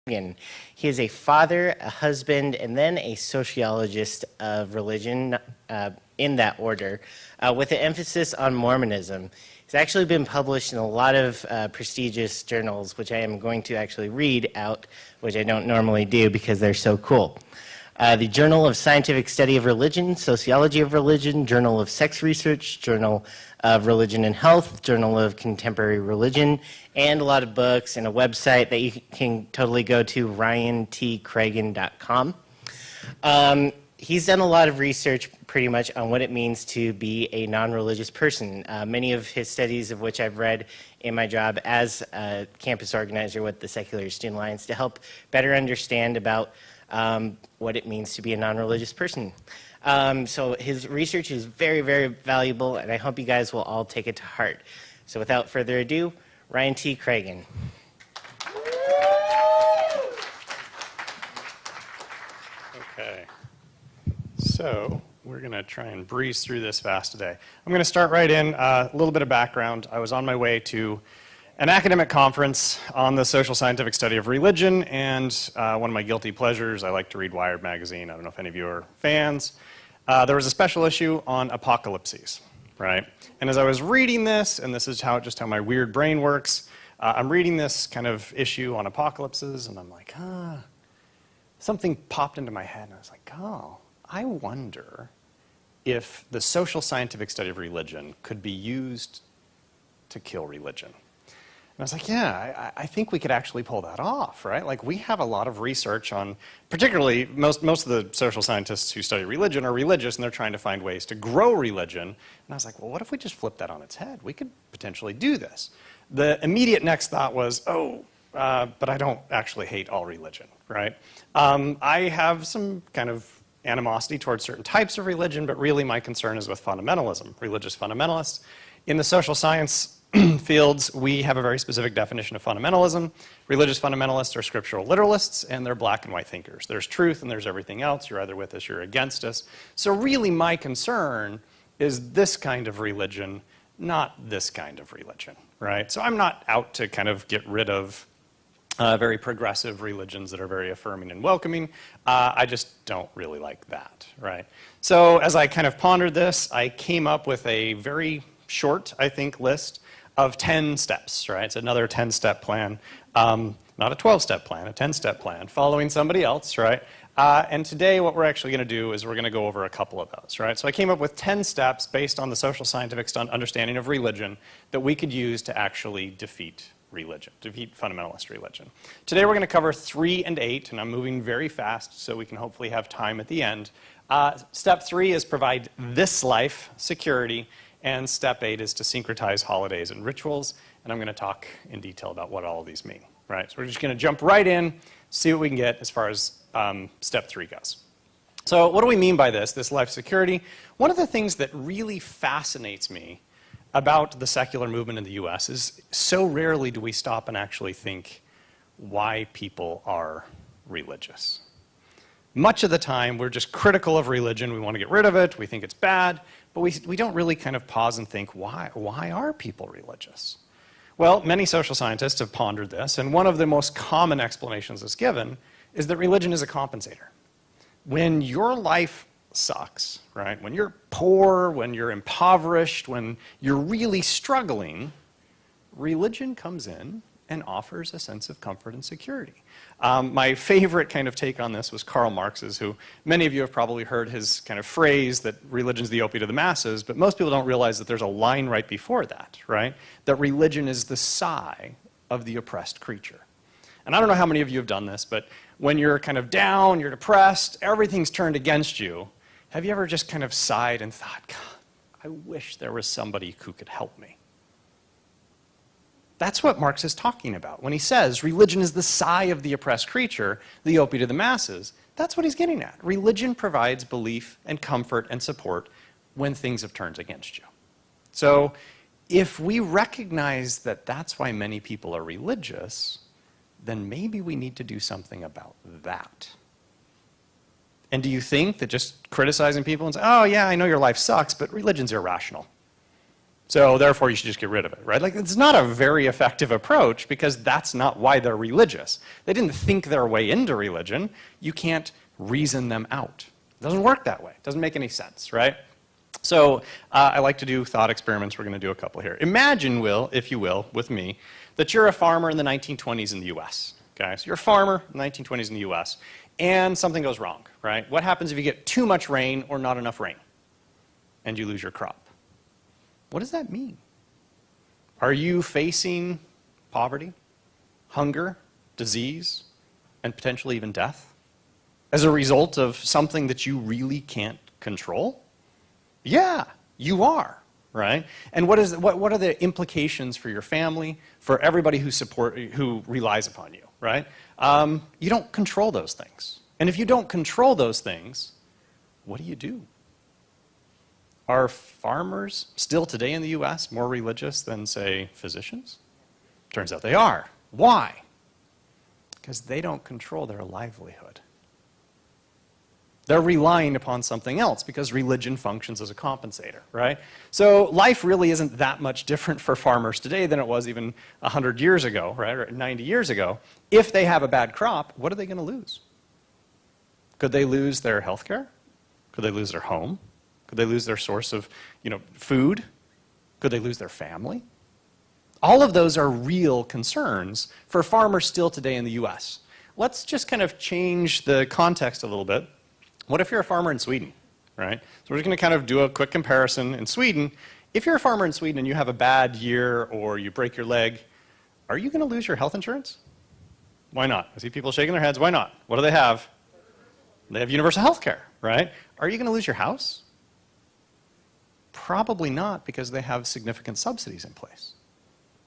Cragun. He is a father, a husband, and then a sociologist of religion in that order, with an emphasis on Mormonism. It's actually been published in a lot of prestigious journals, which I am going to actually read out, which I don't normally do because they're so cool. The Journal of Scientific Study of Religion, Sociology of Religion, Journal of Sex Research, Journal of Religion and Health, Journal of Contemporary Religion, and a lot of books and a website that you can totally go to, ryantcragun.com. He's done a lot of research pretty much on what it means to be a non-religious person. Many of his studies of which I've read in my job as a campus organizer with the Secular Student Alliance to help better understand about what it means to be a non-religious person. So his research is very, very valuable, and I hope you guys will all take it to heart. So without further ado, Ryan T. Cragun. Okay. So we're going to try and breeze through this fast today. I'm going to start right in. A little bit of background. I was on my way to an academic conference on the social scientific study of religion, and one of my guilty pleasures, I like to read Wired magazine. I don't know if any of you are fans. There was a special issue on apocalypses, right? And as I was reading this, and this is just how my weird brain works, I'm reading this kind of issue on apocalypses, and I'm like, something popped into my head, and I was like, I wonder if the social scientific study of religion could be used to kill religion. And I was like, yeah, I think we could actually pull that off, right? Like, we have a lot of research on, particularly most of the social scientists who study religion are religious, and they're trying to find ways to grow religion. And I was like, well, what if we just flip that on its head? We could potentially do this. The immediate next thought was, but I don't actually hate all religion, right? I have some kind of animosity towards certain types of religion, but really my concern is with fundamentalism, religious fundamentalists. In the social science fields, we have a very specific definition of fundamentalism. Religious fundamentalists are scriptural literalists, and they're black and white thinkers. There's truth and there's everything else. You're either with us, you're against us. So really my concern is this kind of religion, not this kind of religion, right? So I'm not out to kind of get rid of very progressive religions that are very affirming and welcoming. I just don't really like that, right? So as I kind of pondered this, I came up with a very short, I think, list of 10 steps, right? It's another 10-step plan, not a 12-step plan, a 10-step plan, following somebody else, right? And today what we're actually going to do is we're going to go over a couple of those, right? So I came up with 10 steps based on the social scientific understanding of religion that we could use to actually defeat religion, defeat fundamentalist religion. Today we're going to cover 3 and 8, and I'm moving very fast so we can hopefully have time at the end. Step 3 is provide this life security, and step 8 is to syncretize holidays and rituals, and I'm going to talk in detail about what all of these mean, right? So we're just going to jump right in, see what we can get as far as step 3 goes. So what do we mean by this life security? One of the things that really fascinates me about the secular movement in the US is so rarely do we stop and actually think why people are religious. Much of the time, we're just critical of religion. We want to get rid of it. We think it's bad. But we don't really kind of pause and think, why are people religious? Well, many social scientists have pondered this, and one of the most common explanations that's given is that religion is a compensator. When your life sucks, right? When you're poor, when you're impoverished, when you're really struggling, religion comes in and offers a sense of comfort and security. My favorite kind of take on this was Karl Marx's, who many of you have probably heard his kind of phrase that religion's the opiate of the masses, but most people don't realize that there's a line right before that, right? That religion is the sigh of the oppressed creature. And I don't know how many of you have done this, but when you're kind of down, you're depressed, everything's turned against you, have you ever just kind of sighed and thought, God, I wish there was somebody who could help me? That's what Marx is talking about. When he says religion is the sigh of the oppressed creature, the opiate of the masses, that's what he's getting at. Religion provides belief and comfort and support when things have turned against you. So if we recognize that that's why many people are religious, then maybe we need to do something about that. And do you think that just criticizing people and saying, oh yeah, I know your life sucks, but religion's irrational. So therefore, you should just get rid of it, right? Like, it's not a very effective approach because that's not why they're religious. They didn't think their way into religion. You can't reason them out. It doesn't work that way. It doesn't make any sense, right? So I like to do thought experiments. We're going to do a couple here. Imagine, if you will, with me, that you're a farmer in the 1920s in the US. Okay? So you're a farmer in the 1920s in the US, and something goes wrong, right? What happens if you get too much rain or not enough rain, and you lose your crop? What does that mean? Are you facing poverty, hunger, disease, and potentially even death as a result of something that you really can't control? Yeah, you are, right? And what are the implications for your family, for everybody who relies upon you, right? You don't control those things. And if you don't control those things, what do? Are farmers still today in the US more religious than, say, physicians? Turns out they are. Why? Because they don't control their livelihood. They're relying upon something else because religion functions as a compensator, right? So life really isn't that much different for farmers today than it was even 100 years ago, right, or 90 years ago. If they have a bad crop, what are they going to lose? Could they lose their health care? Could they lose their home? Could they lose their source of, food? Could they lose their family? All of those are real concerns for farmers still today in the US. Let's just kind of change the context a little bit. What if you're a farmer in Sweden, right? So we're just going to kind of do a quick comparison. In Sweden, if you're a farmer in Sweden and you have a bad year or you break your leg, are you going to lose your health insurance? Why not? I see people shaking their heads. Why not? What do they have? They have universal health care, right? Are you going to lose your house? Probably not, because they have significant subsidies in place.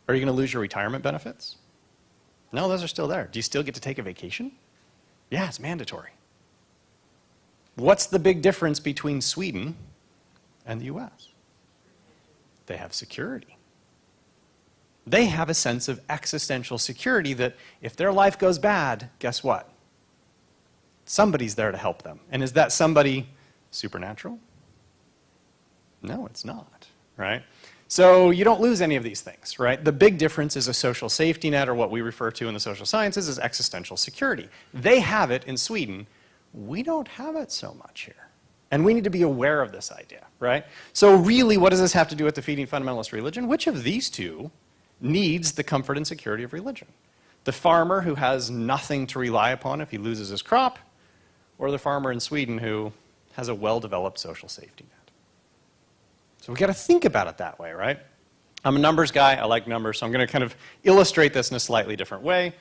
Are you going to lose your retirement benefits? No, those are still there. Do you still get to take a vacation? Yeah, it's mandatory. What's the big difference between Sweden and the US? They have security. They have a sense of existential security that if their life goes bad, guess what? Somebody's there to help them. And is that somebody supernatural? No, it's not, right? So you don't lose any of these things, right? The big difference is a social safety net, or what we refer to in the social sciences as existential security. They have it in Sweden. We don't have it so much here. And we need to be aware of this idea, right? So really, what does this have to do with defeating fundamentalist religion? Which of these two needs the comfort and security of religion? The farmer who has nothing to rely upon if he loses his crop, or the farmer in Sweden who has a well-developed social safety net? So we've got to think about it that way, right? I'm a numbers guy. I like numbers, so I'm going to kind of illustrate this in a slightly different way.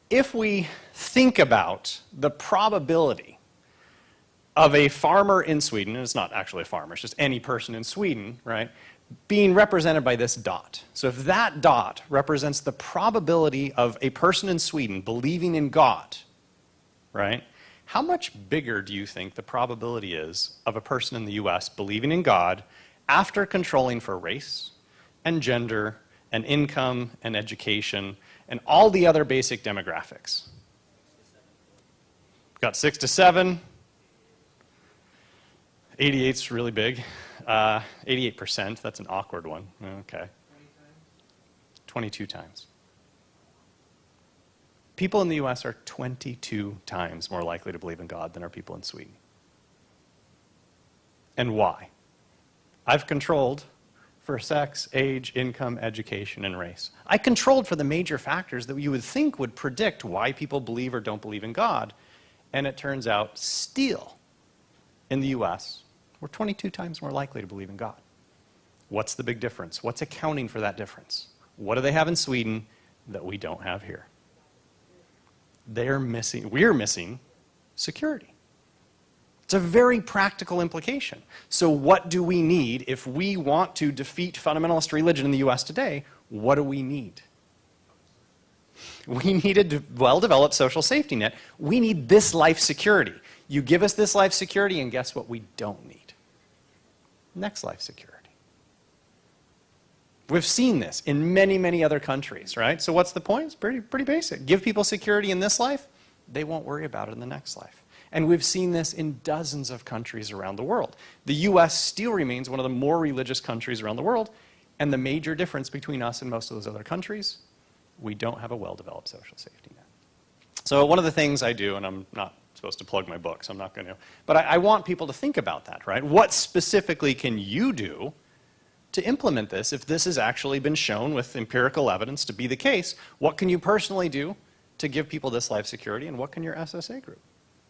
If we think about the probability of a farmer in Sweden, and it's not actually a farmer, it's just any person in Sweden, right, being represented by this dot. So if that dot represents the probability of a person in Sweden believing in God, right, how much bigger do you think the probability is of a person in the US believing in God after controlling for race and gender and income and education and all the other basic demographics? Got 6 to 7. 88's really big. 88%, that's an awkward one. Okay. 22 times. People in the US are 22 times more likely to believe in God than are people in Sweden. And why? I've controlled for sex, age, income, education, and race. I controlled for the major factors that you would think would predict why people believe or don't believe in God. And it turns out, still, in the US, we're 22 times more likely to believe in God. What's the big difference? What's accounting for that difference? What do they have in Sweden that we don't have here? We're missing security. It's a very practical implication. So what do we need if we want to defeat fundamentalist religion in the US today? What do we need? We need a well-developed social safety net. We need this life security. You give us this life security, and guess what we don't need? Next life security. We've seen this in many, many other countries, right? So what's the point? It's pretty basic. Give people security in this life, they won't worry about it in the next life. And we've seen this in dozens of countries around the world. The US still remains one of the more religious countries around the world, and the major difference between us and most of those other countries, we don't have a well-developed social safety net. So one of the things I do, and I'm not supposed to plug my book, so I'm not going to, but I want people to think about that, right? What specifically can you do to implement this if this has actually been shown with empirical evidence to be the case? What can you personally do to give people this life security, and what can your SSA group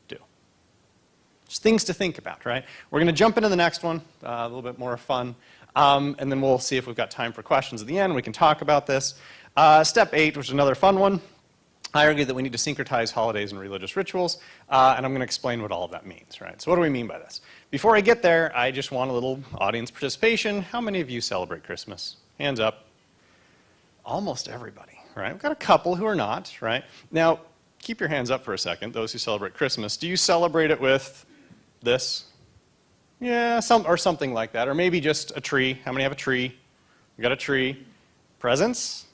do? Just things to think about, right? We're going to jump into the next one, a little bit more fun, and then we'll see if we've got time for questions at the end. We can talk about this. Step 8, which is another fun one. I argue that we need to syncretize holidays and religious rituals, and I'm going to explain what all of that means, right? So what do we mean by this? Before I get there, I just want a little audience participation. How many of you celebrate Christmas? Hands up. Almost everybody, right? We've got a couple who are not, right? Now, keep your hands up for a second, those who celebrate Christmas. Do you celebrate it with this? Yeah, or something like that, or maybe just a tree. How many have a tree? We got a tree. Presents?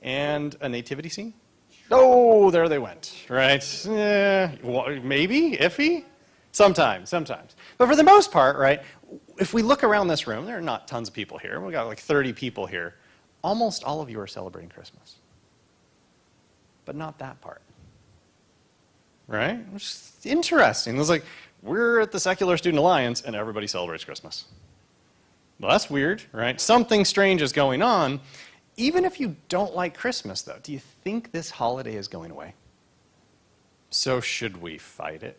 And a nativity scene? Oh, there they went, right? Maybe, iffy? Sometimes. But for the most part, right, if we look around this room, there are not tons of people here. We've got like 30 people here. Almost all of you are celebrating Christmas. But not that part, right? Which is interesting. It's like, we're at the Secular Student Alliance and everybody celebrates Christmas. Well, that's weird, right? Something strange is going on. Even if you don't like Christmas, though, do you think this holiday is going away? So should we fight it?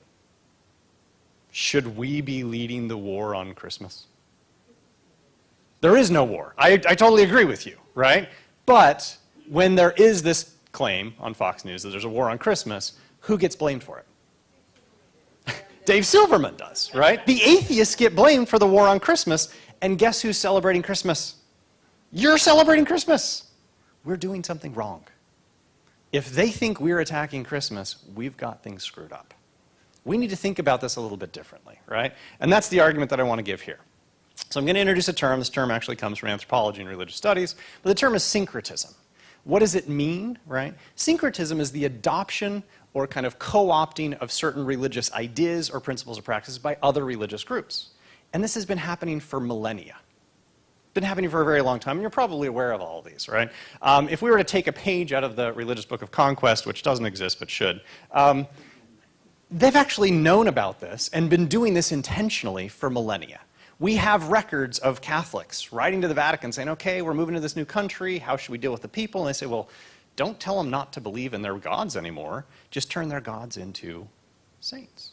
Should we be leading the war on Christmas? There is no war. I totally agree with you, right? But when there is this claim on Fox News that there's a war on Christmas, who gets blamed for it? Dave Silverman does, right? The atheists get blamed for the war on Christmas, and guess who's celebrating Christmas? You're celebrating Christmas. We're doing something wrong. If they think we're attacking Christmas, we've got things screwed up. We need to think about this a little bit differently, right? And that's the argument that I want to give here. So I'm going to introduce a term. This term actually comes from anthropology and religious studies, but the term is syncretism. What does it mean, right? Syncretism is the adoption or kind of co-opting of certain religious ideas or principles or practices by other religious groups. And this has been happening for millennia. Been happening for a very long time, and you're probably aware of all of these, right? If we were to take a page out of the Religious Book of Conquest, which doesn't exist but should, they've actually known about this and been doing this intentionally for millennia. We have records of Catholics writing to the Vatican saying, okay, we're moving to this new country, how should we deal with the people? And they say, well, don't tell them not to believe in their gods anymore, just turn their gods into saints.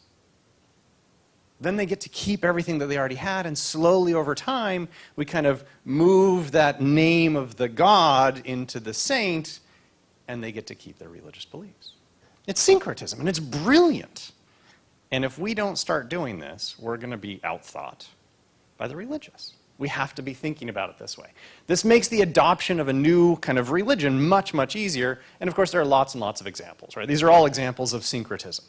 Then they get to keep everything that they already had, and slowly over time, we kind of move that name of the god into the saint, and they get to keep their religious beliefs. It's syncretism, and it's brilliant. And if we don't start doing this, we're going to be outthought by the religious. We have to be thinking about it this way. This makes the adoption of a new kind of religion much, much easier, and of course there are lots and lots of examples, right? These are all examples of syncretism.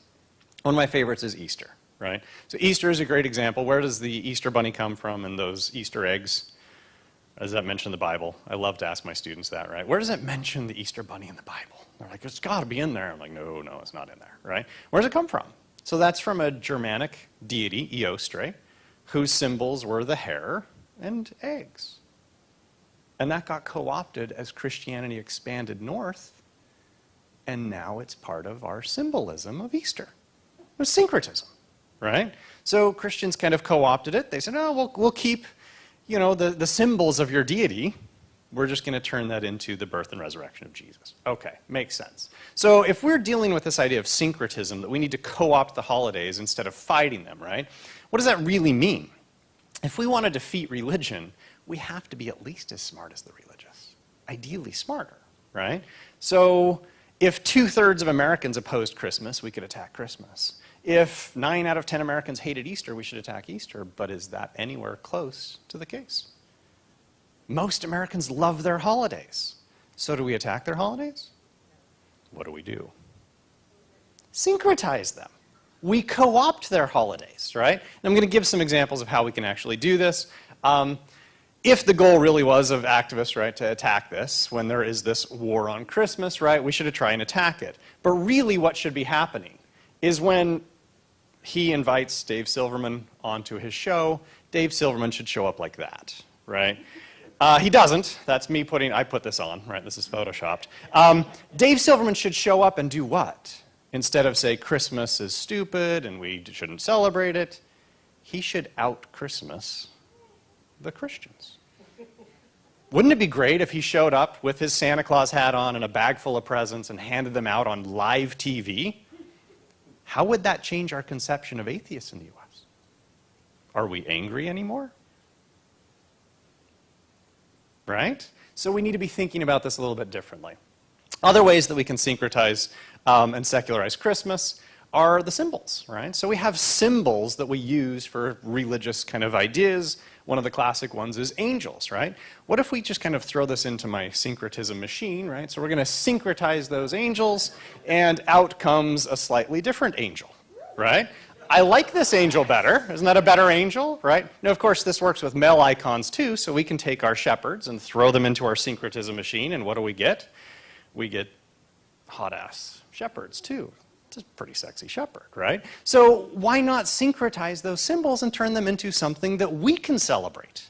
One of my favorites is Easter. Right? So Easter is a great example. Where does the Easter bunny come from and those Easter eggs? Does that mention the Bible? I love to ask my students that, right? Where does it mention the Easter bunny in the Bible? They're like, it's got to be in there. I'm like, no, it's not in there, right? Where does it come from? So that's from a Germanic deity, Eostre, whose symbols were the hare and eggs. And that got co-opted as Christianity expanded north, and now it's part of our symbolism of Easter. It was syncretism. Right? So Christians kind of co-opted it. They said, no, we'll keep, the symbols of your deity. We're just going to turn that into the birth and resurrection of Jesus. Okay, makes sense. So if we're dealing with this idea of syncretism, that we need to co-opt the holidays instead of fighting them, right? What does that really mean? If we want to defeat religion, we have to be at least as smart as the religious. Ideally smarter, right? So if 2/3 of Americans opposed Christmas, we could attack Christmas. If 9 out of 10 Americans hated Easter, we should attack Easter. But is that anywhere close to the case? Most Americans love their holidays. So do we attack their holidays? What do? Syncretize them. We co-opt their holidays, right? And I'm going to give some examples of how we can actually do this. If the goal really was of activists, right, to attack this, when there is this war on Christmas, right, we should try and attack it. But really what should be happening is when he invites Dave Silverman onto his show. Dave Silverman should show up like that, right? He doesn't. That's me I put this on, right? This is photoshopped. Dave Silverman should show up and do what? Instead of say Christmas is stupid and we shouldn't celebrate it, he should out Christmas the Christians. Wouldn't it be great if he showed up with his Santa Claus hat on and a bag full of presents and handed them out on live TV? How would that change our conception of atheists in the U.S.? Are we angry anymore? Right? So we need to be thinking about this a little bit differently. Other ways that we can syncretize and secularize Christmas are the symbols, right? So we have symbols that we use for religious kind of ideas. One of the classic ones is angels, right? What if we just kind of throw this into my syncretism machine, right? So we're going to syncretize those angels, and out comes a slightly different angel, right? I like this angel better. Isn't that a better angel, right? Now, of course, this works with male icons too, so we can take our shepherds and throw them into our syncretism machine, and what do we get? We get hot-ass shepherds too. It's a pretty sexy shepherd, right? So why not syncretize those symbols and turn them into something that we can celebrate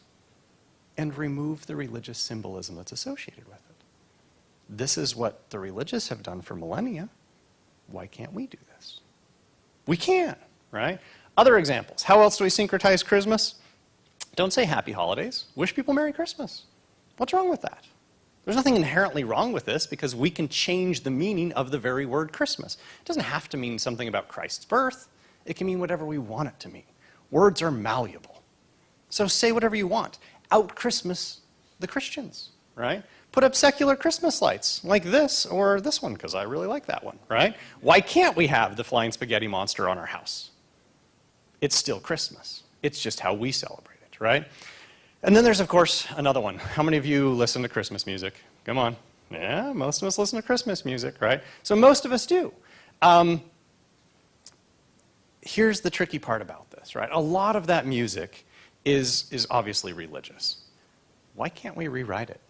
and remove the religious symbolism that's associated with it? This is what the religious have done for millennia. Why can't we do this? We can, right? Other examples. How else do we syncretize Christmas? Don't say happy holidays. Wish people Merry Christmas. What's wrong with that? There's nothing inherently wrong with this because we can change the meaning of the very word Christmas. It doesn't have to mean something about Christ's birth. It can mean whatever we want it to mean. Words are malleable. So say whatever you want. Out Christmas the Christians, right? Put up secular Christmas lights like this or this one because I really like that one, right? Why can't we have the flying spaghetti monster on our house? It's still Christmas. It's just how we celebrate it, right? And then there's, of course, another one. How many of you listen to Christmas music? Come on. Yeah, most of us listen to Christmas music, right? So most of us do. Here's the tricky part about this, right? A lot of that music is obviously religious. Why can't we rewrite it?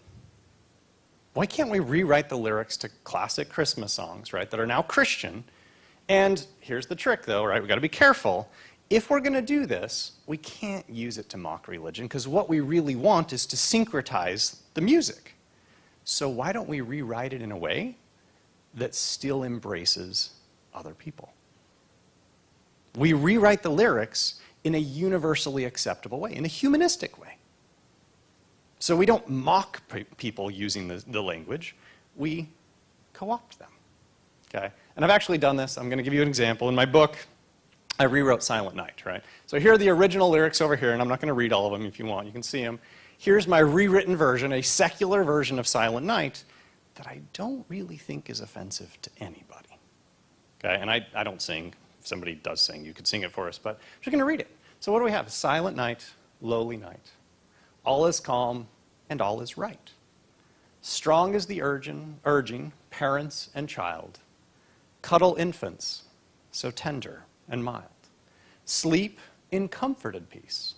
Why can't we rewrite the lyrics to classic Christmas songs, right, that are now Christian? And here's the trick, though, right? We've got to be careful. If we're going to do this, we can't use it to mock religion, because what we really want is to syncretize the music. So why don't we rewrite it in a way that still embraces other people? We rewrite the lyrics in a universally acceptable way, in a humanistic way. So we don't mock people using the language, we co-opt them. Okay? And I've actually done this. I'm going to give you an example. In my book, I rewrote Silent Night, right? So here are the original lyrics over here, and I'm not going to read all of them if you want. You can see them. Here's my rewritten version, a secular version of Silent Night that I don't really think is offensive to anybody. Okay? And I don't sing. If somebody does sing, you could sing it for us, but I'm just going to read it. So what do we have? Silent night, lowly night. All is calm and all is right. Strong is the urging, parents and child. Cuddle infants, so tender and mild. Sleep in comforted peace.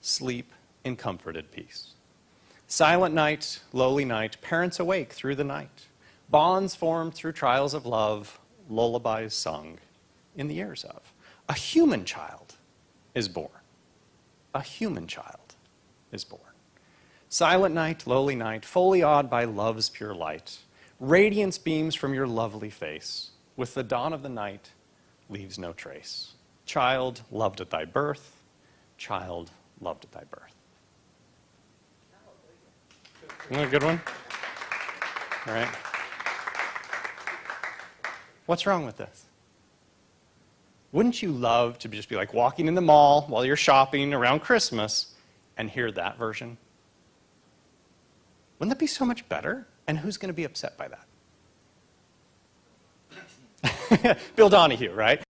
Sleep in comforted peace. Silent night, lowly night, parents awake through the night. Bonds formed through trials of love, lullabies sung in the ears of. A human child is born. A human child is born. Silent night, lowly night, fully awed by love's pure light. Radiance beams from your lovely face. With the dawn of the night, leaves no trace. Child loved at thy birth, child loved at thy birth. Isn't that a good one? All right. What's wrong with this? Wouldn't you love to just be like walking in the mall while you're shopping around Christmas and hear that version? Wouldn't that be so much better? And who's going to be upset by that? Bill Donahue, right?